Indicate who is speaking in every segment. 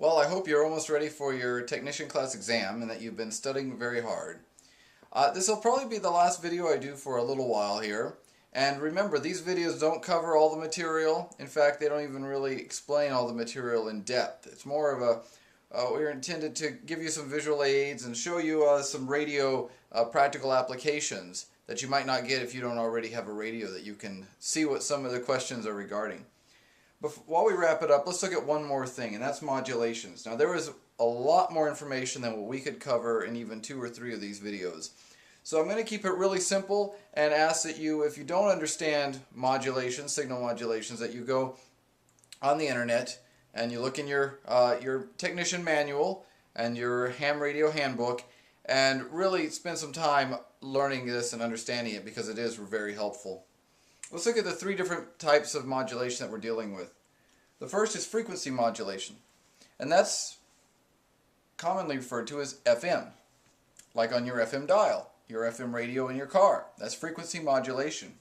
Speaker 1: Well, I hope you're almost ready for your technician class exam and that you've been studying very hard. This will probably be the last video I do for a little while here. And remember, these videos don't cover all the material. In fact, they don't even really explain all the material in depth. It's more of a, we're intended to give you some visual aids and show you some radio practical applications that you might not get if you don't already have a radio that you can see what some of the questions are regarding. While we wrap it up, let's look at one more thing, and that's modulations. Now, there is a lot more information than what we could cover in even 2 or 3 of these videos. So I'm going to keep it really simple and ask that you, if you don't understand modulations, signal modulations, that you go on the internet and you look in your technician manual and your ham radio handbook and really spend some time learning this and understanding it, because it is very helpful. Let's look at the 3 different types of modulation that we're dealing with. The first is frequency modulation, and that's commonly referred to as FM, like on your FM dial, your FM radio in your car. That's frequency modulation.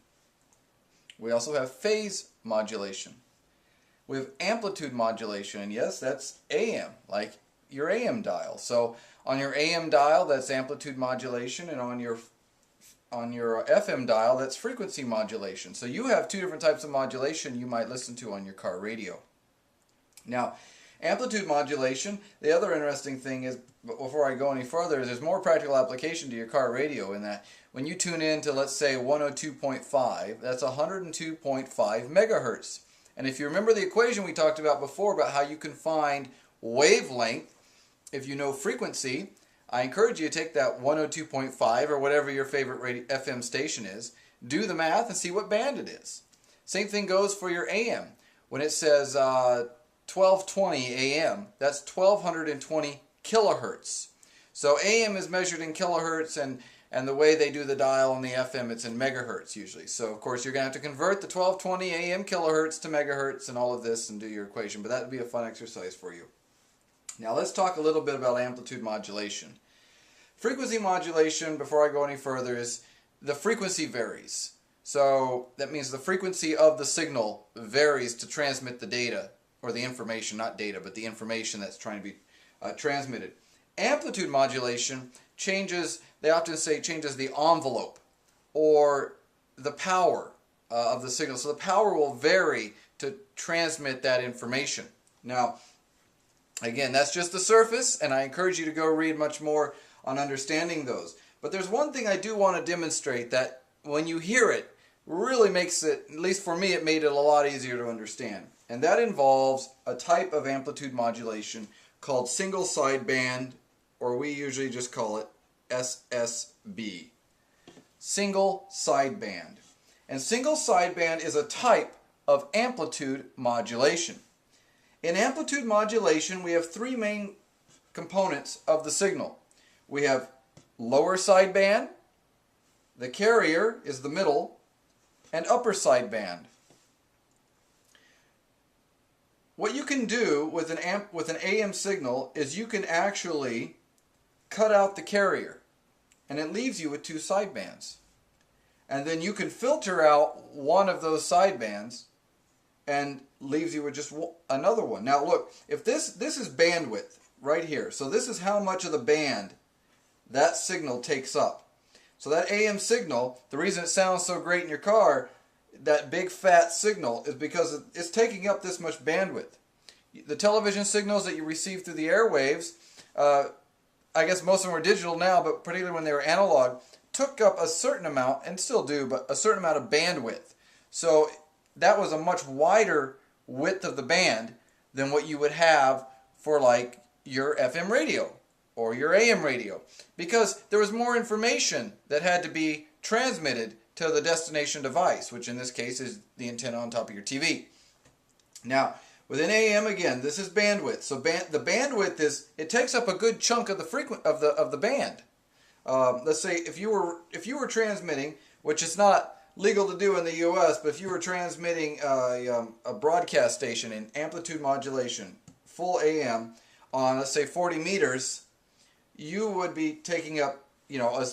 Speaker 1: We also have phase modulation. We have amplitude modulation, and yes, that's AM, like your AM dial. So on your AM dial, that's amplitude modulation, and on your FM dial, that's frequency modulation. So you have 2 different types of modulation you might listen to on your car radio. Now, amplitude modulation, the other interesting thing is, before I go any further, is there's more practical application to your car radio in that when you tune in to, let's say, 102.5, that's 102.5 megahertz. And if you remember the equation we talked about before about how you can find wavelength if you know frequency, I encourage you to take that 102.5 or whatever your favorite FM station is, do the math and see what band it is. Same thing goes for your AM. When it says 1220 AM, that's 1220 kilohertz. So AM is measured in kilohertz, and the way they do the dial on the FM, it's in megahertz usually. So of course you're going to have to convert the 1220 AM kilohertz to megahertz and all of this and do your equation, but that would be a fun exercise for you. Now let's talk a little bit about amplitude modulation. Frequency modulation, before I go any further, is the frequency varies. So that means the frequency of the signal varies to transmit the data, or the information, not data, but the information that's trying to be transmitted. Amplitude modulation changes, they often say, changes the envelope or the power of the signal. So the power will vary to transmit that information. Now, again, that's just the surface, and I encourage you to go read much more on understanding those. But there's one thing I do want to demonstrate that when you hear it, really makes it, at least for me, it made it a lot easier to understand. And that involves a type of amplitude modulation called single sideband, or we usually just call it SSB. Single sideband. And single sideband is a type of amplitude modulation. In amplitude modulation, we have 3 main components of the signal. We have lower sideband, the carrier is the middle, and upper sideband. What you can do with an AM signal is you can actually cut out the carrier, and it leaves you with 2 sidebands. And then you can filter out one of those sidebands and leaves you with just another one. Now look, if this is bandwidth right here, so this is how much of the band that signal takes up. So that AM signal, the reason it sounds so great in your car, that big fat signal, is because it's taking up this much bandwidth. The television signals that you receive through the airwaves, I guess most of them are digital now, but particularly when they were analog, took up a certain amount, and still do, but a certain amount of bandwidth. So that was a much wider width of the band than what you would have for like your FM radio or your AM radio, because there was more information that had to be transmitted to the destination device, which in this case is the antenna on top of your TV. Now, within AM, again, this is bandwidth. So the bandwidth is, it takes up a good chunk of the band. Let's say if you were transmitting, which is not legal to do in the U.S., but if you were transmitting a broadcast station in amplitude modulation, full AM, on, let's say, 40 meters, you would be taking up, a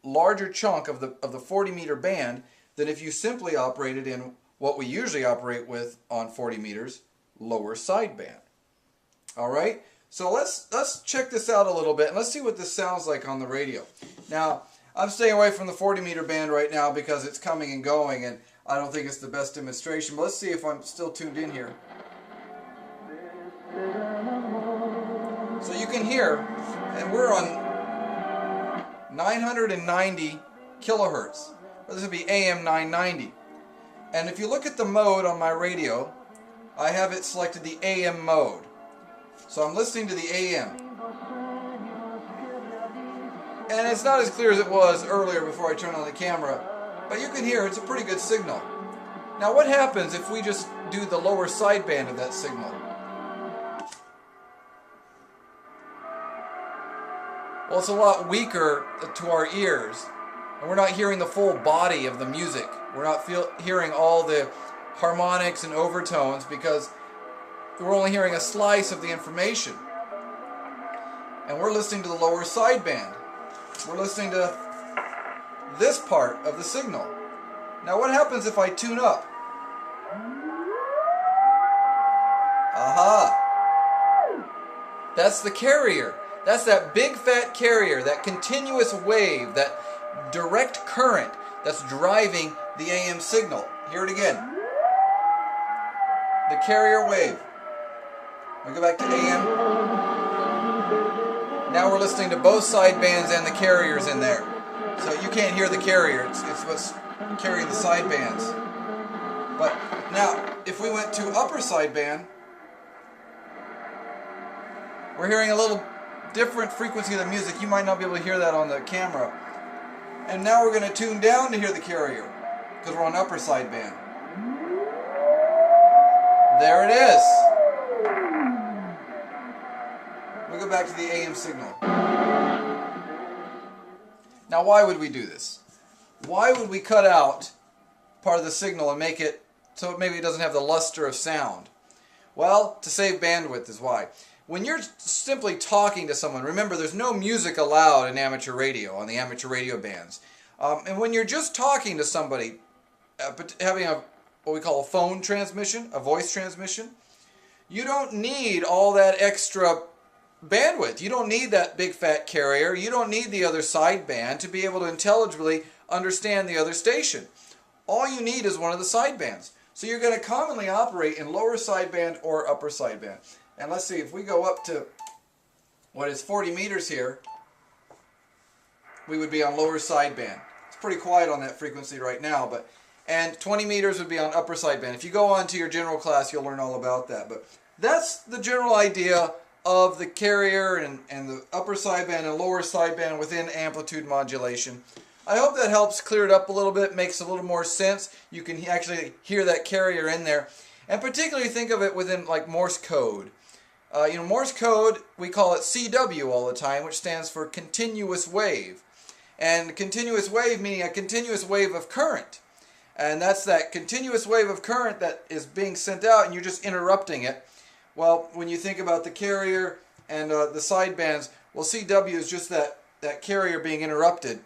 Speaker 1: larger chunk of the 40 meter band than if you simply operated in what we usually operate with on 40 meters, lower sideband. All right, so let's check this out a little bit and let's see what this sounds like on the radio. Now, I'm staying away from the 40 meter band right now because it's coming and going and I don't think it's the best demonstration, but let's see if I'm still tuned in here. So you can hear, and we're on 990 kilohertz. This would be AM 990. And if you look at the mode on my radio, I have it selected the AM mode. So I'm listening to the AM. And it's not as clear as it was earlier before I turned on the camera, but you can hear it's a pretty good signal. Now what happens if we just do the lower sideband of that signal? Well, it's a lot weaker to our ears, and we're not hearing the full body of the music. We're not hearing all the harmonics and overtones because we're only hearing a slice of the information. And we're listening to the lower sideband. We're listening to this part of the signal. Now what happens if I tune up? Aha! That's the carrier. That's that big fat carrier, that continuous wave, that direct current that's driving the AM signal. Hear it again. The carrier wave. We go back to AM. Now we're listening to both sidebands and the carriers in there. So you can't hear the carrier. It's what's carrying the sidebands. But now, if we went to upper sideband, we're hearing a little different frequency of the music. You might not be able to hear that on the camera. And now we're going to tune down to hear the carrier because we're on upper sideband. There it is. We go back to the AM signal. Now why would we do this? Why would we cut out part of the signal and make it so maybe it doesn't have the luster of sound? Well, to save bandwidth is why. When you're simply talking to someone, remember there's no music allowed in amateur radio, on the amateur radio bands. And when you're just talking to somebody, having what we call a phone transmission, a voice transmission, you don't need all that extra bandwidth. You don't need that big fat carrier. You don't need the other sideband to be able to intelligibly understand the other station. All you need is one of the sidebands. So you're going to commonly operate in lower sideband or upper sideband. And let's see, if we go up to what is 40 meters here, we would be on lower sideband. It's pretty quiet on that frequency right now, and 20 meters would be on upper sideband. If you go on to your general class, you'll learn all about that. But that's the general idea of the carrier and the upper sideband and lower sideband within amplitude modulation. I hope that helps clear it up a little bit, makes a little more sense. You can actually hear that carrier in there. And particularly think of it within like Morse code. Morse code, we call it CW all the time, which stands for continuous wave. And continuous wave meaning a continuous wave of current. And that's that continuous wave of current that is being sent out and you're just interrupting it. Well, when you think about the carrier and the sidebands, well, CW is just that carrier being interrupted.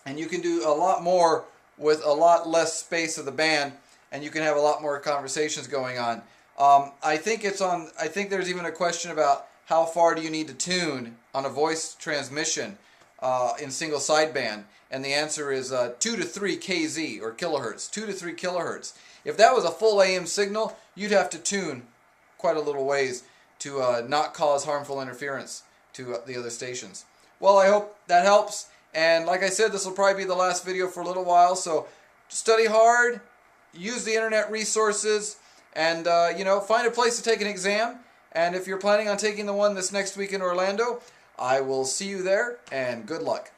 Speaker 1: And you can do a lot more with a lot less space of the band, and you can have a lot more conversations going on. I think there's even a question about how far do you need to tune on a voice transmission in single sideband, and the answer is 2 to 3 kz or kilohertz, 2 to 3 kilohertz. If that was a full AM signal, you'd have to tune quite a little ways to not cause harmful interference to the other stations. Well, I hope that helps, and like I said, this will probably be the last video for a little while, so study hard, use the internet resources, and find a place to take an exam. And if you're planning on taking the one this next week in Orlando, I will see you there, and good luck.